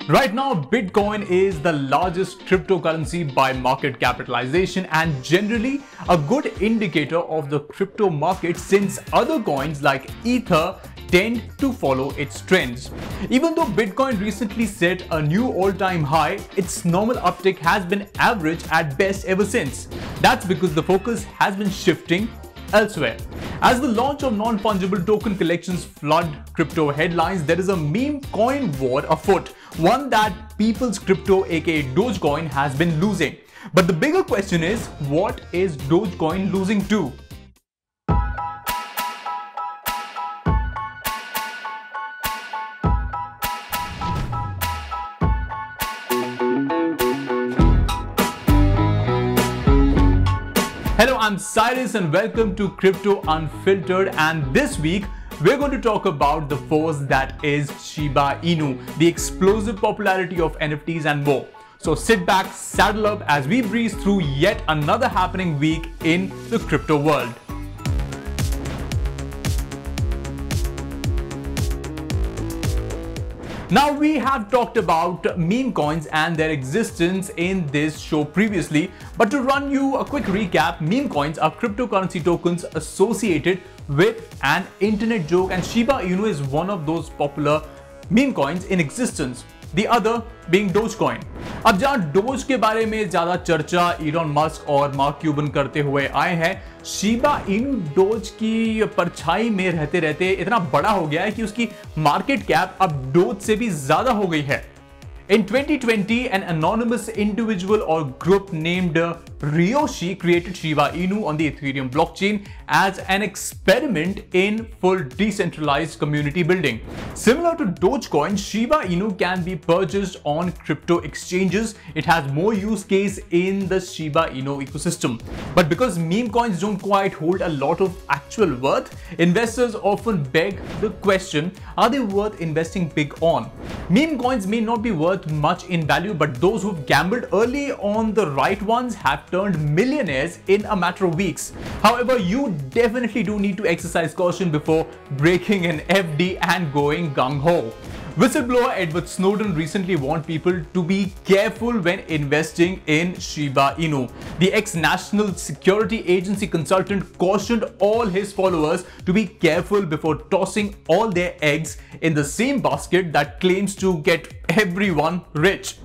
Right now, Bitcoin is the largest cryptocurrency by market capitalization and generally a good indicator of the crypto market since other coins like Ether tend to follow its trends. Even though Bitcoin recently set a new all-time high, its normal uptick has been average at best ever since. That's because the focus has been shifting elsewhere. As the launch of non-fungible token collections flood crypto headlines, there is a meme coin war afoot, one that People's Crypto aka Dogecoin has been losing. But the bigger question is, what is Dogecoin losing to? Hello, I'm Cyrus and welcome to Crypto Unfiltered, and this week we're going to talk about the force that is Shiba Inu, the explosive popularity of NFTs and more. So sit back, saddle up as we breeze through yet another happening week in the crypto world. Now, we have talked about meme coins and their existence in this show previously, but to run you a quick recap, meme coins are cryptocurrency tokens associated with an internet joke, and Shiba Inu is one of those popular meme coins in existence, the other being Dogecoin. अब जहाँ dose के बारे में ज्यादा चर्चा Elon Musk और mark Cuban करते हुए आए हैं, शिबा इनु डोज की परछाई में रहते रहते इतना बड़ा हो गया है कि उसकी मार्केट कैप अब डोज से भी ज्यादा हो गई है. In 2020, an anonymous individual or group named Ryoshi created Shiba Inu on the Ethereum blockchain as an experiment in full decentralized community building. Similar to Dogecoin, Shiba Inu can be purchased on crypto exchanges. It has more use case in the Shiba Inu ecosystem. But because meme coins don't quite hold a lot of actual worth, investors often beg the question, are they worth investing big on? Meme coins may not be worth much in value, but those who've gambled early on the right ones have turned millionaires in a matter of weeks. However, you definitely do need to exercise caution before breaking an FD and going gung-ho. Whistleblower Edward Snowden recently warned people to be careful when investing in Shiba Inu. The ex-National Security Agency consultant cautioned all his followers to be careful before tossing all their eggs in the same basket that claims to get everyone rich.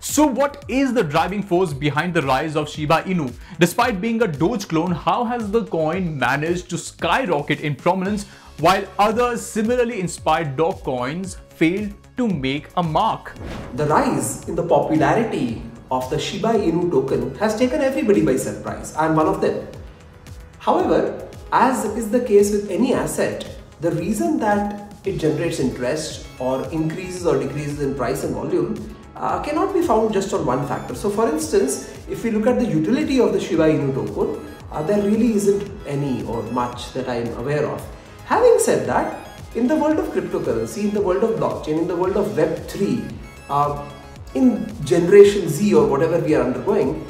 So what is the driving force behind the rise of Shiba Inu? Despite being a Doge clone, how has the coin managed to skyrocket in prominence while other similarly inspired dog coins failed to make a mark? The rise in the popularity of the Shiba Inu token has taken everybody by surprise. I am one of them. However, as is the case with any asset, the reason that it generates interest or increases or decreases in price and volume cannot be found just on one factor. So for instance, if we look at the utility of the Shiba Inu token, there really isn't any or much that I am aware of. Having said that, in the world of cryptocurrency, in the world of blockchain, in the world of Web3, in Generation Z or whatever we are undergoing,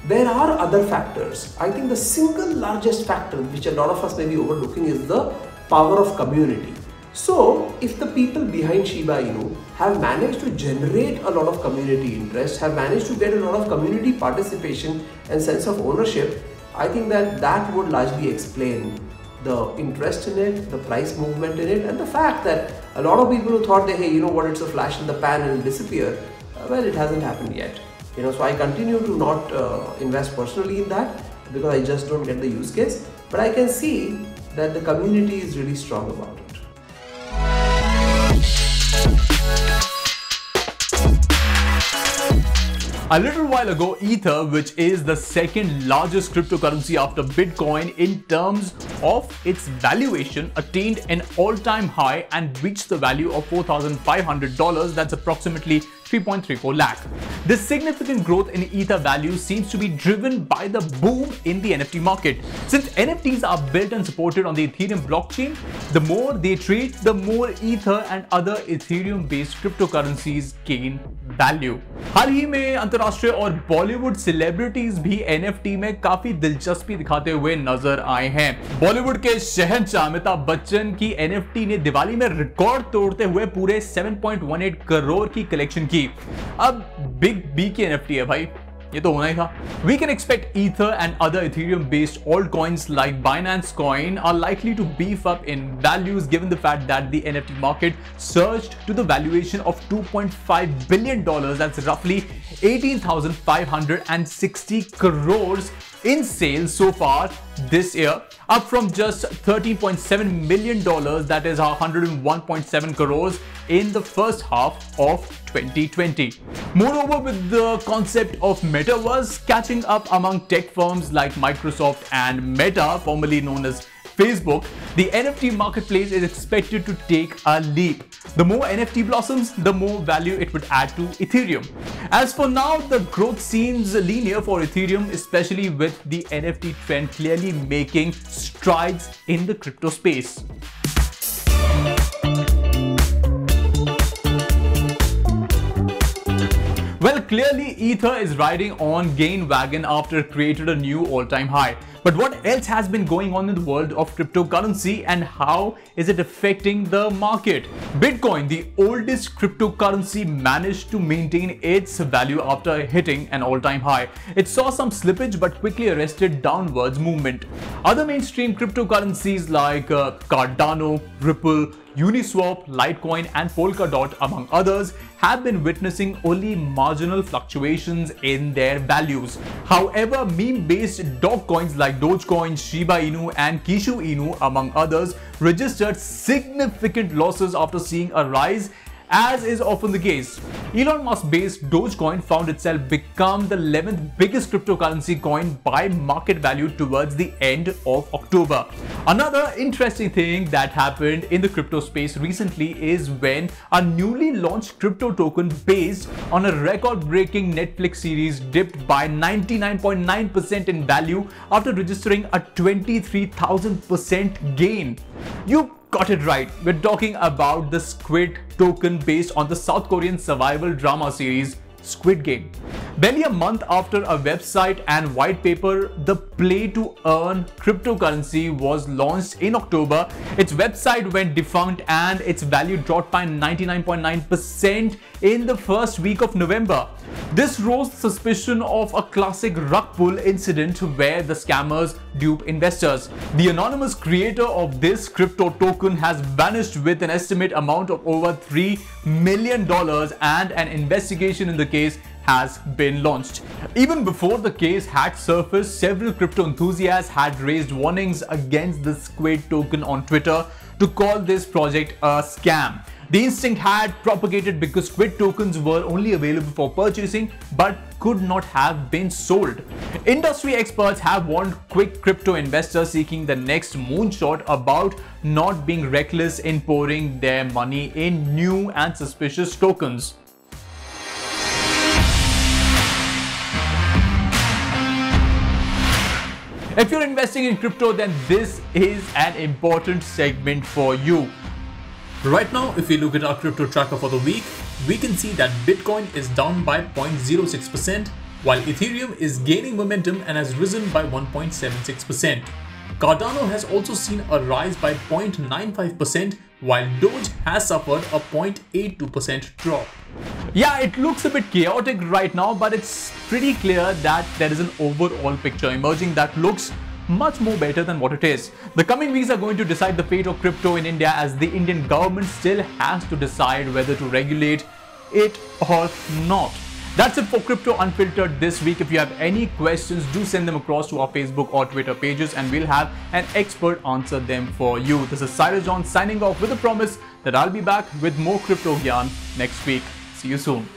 there are other factors. I think the single largest factor which a lot of us may be overlooking is the power of community. So, if the people behind Shiba Inu have managed to generate a lot of community interest, have managed to get a lot of community participation and sense of ownership, I think that would largely explain the interest in it, the price movement in it, and the fact that a lot of people who thought that, hey, you know what, it's a flash in the pan and it'll disappear, well, it hasn't happened yet. So I continue to not invest personally in that because I just don't get the use case, but I can see that the community is really strong about it. A little while ago, Ether, which is the second largest cryptocurrency after Bitcoin in terms of its valuation, attained an all-time high and reached the value of $4,500. That's approximately 3.34 lakh. This significant growth in Ether value seems to be driven by the boom in the NFT market. Since NFTs are built and supported on the Ethereum blockchain, the more they trade, the more Ether and other Ethereum-based cryptocurrencies gain value. हाल ही में अंतरराष्ट्रीय और Bollywood celebrities भी NFT में काफी दिलचस्पी दिखाते हुए नजर आए हैं। बॉलीवुड के शहंशाह अमिताभ बच्चन की NFT ने दिवाली में रिकॉर्ड तोड़ते हुए पूरे 7.18 करोड़ की कलेक्शन की। अब बिग बी की NFT है भाई, ये तो होना ही था। We can expect Ether and other Ethereum-based altcoins like Binance Coin are likely to beef up in values given the fact that the NFT market surged to the valuation of $2.5 billion. That's roughly 18,560 crores in sales so far this year, up from just $13.7 million, that is 101.7 crores in the first half of 2020. Moreover, with the concept of metaverse catching up among tech firms like Microsoft and Meta, formerly known as Facebook, the NFT marketplace is expected to take a leap. The more NFT blossoms, the more value it would add to Ethereum. As for now, the growth seems linear for Ethereum, especially with the NFT trend clearly making strides in the crypto space. Well, clearly Ether is riding on gain wagon after it created a new all-time high. But what else has been going on in the world of cryptocurrency and how is it affecting the market? Bitcoin, the oldest cryptocurrency, managed to maintain its value after hitting an all-time high. It saw some slippage but quickly arrested downwards movement. Other mainstream cryptocurrencies like Cardano, Ripple, Uniswap, Litecoin and Polkadot, among others, have been witnessing only marginal fluctuations in their values. However, meme-based dog coins like Dogecoin, Shiba Inu and Kishu Inu, among others, registered significant losses after seeing a rise, as is often the case. Elon Musk-based Dogecoin found itself become the 11th biggest cryptocurrency coin by market value towards the end of October. Another interesting thing that happened in the crypto space recently is when a newly launched crypto token based on a record-breaking Netflix series dipped by 99.9% in value after registering a 23,000% gain. You got it right. We're talking about the Squid token based on the South Korean survival drama series Squid Game. Barely a month after a website and white paper, the play-to-earn cryptocurrency was launched in October. Its website went defunct and its value dropped by 99.9% in the first week of November. This rose suspicion of a classic rug pull incident where the scammers dupe investors. The anonymous creator of this crypto token has vanished with an estimate amount of over $3 million, and an investigation in the case has been launched. Even before the case had surfaced, several crypto enthusiasts had raised warnings against the Squid token on Twitter to call this project a scam. The instinct had propagated because Squid tokens were only available for purchasing but could not have been sold. Industry experts have warned quick crypto investors seeking the next moonshot about not being reckless in pouring their money in new and suspicious tokens. If you're investing in crypto, then this is an important segment for you. Right now, if we look at our crypto tracker for the week, we can see that Bitcoin is down by 0.06%, while Ethereum is gaining momentum and has risen by 1.76%. Cardano has also seen a rise by 0.95%, while Doge has suffered a 0.82% drop. Yeah, it looks a bit chaotic right now, but it's pretty clear that there is an overall picture emerging that looks much more better than what it is. The coming weeks are going to decide the fate of crypto in India, as the Indian government still has to decide whether to regulate it or not. That's it for Crypto Unfiltered this week. If you have any questions, do send them across to our Facebook or Twitter pages and we'll have an expert answer them for you. This is Cyrus John signing off with a promise that I'll be back with more Crypto Gyan next week. See you soon.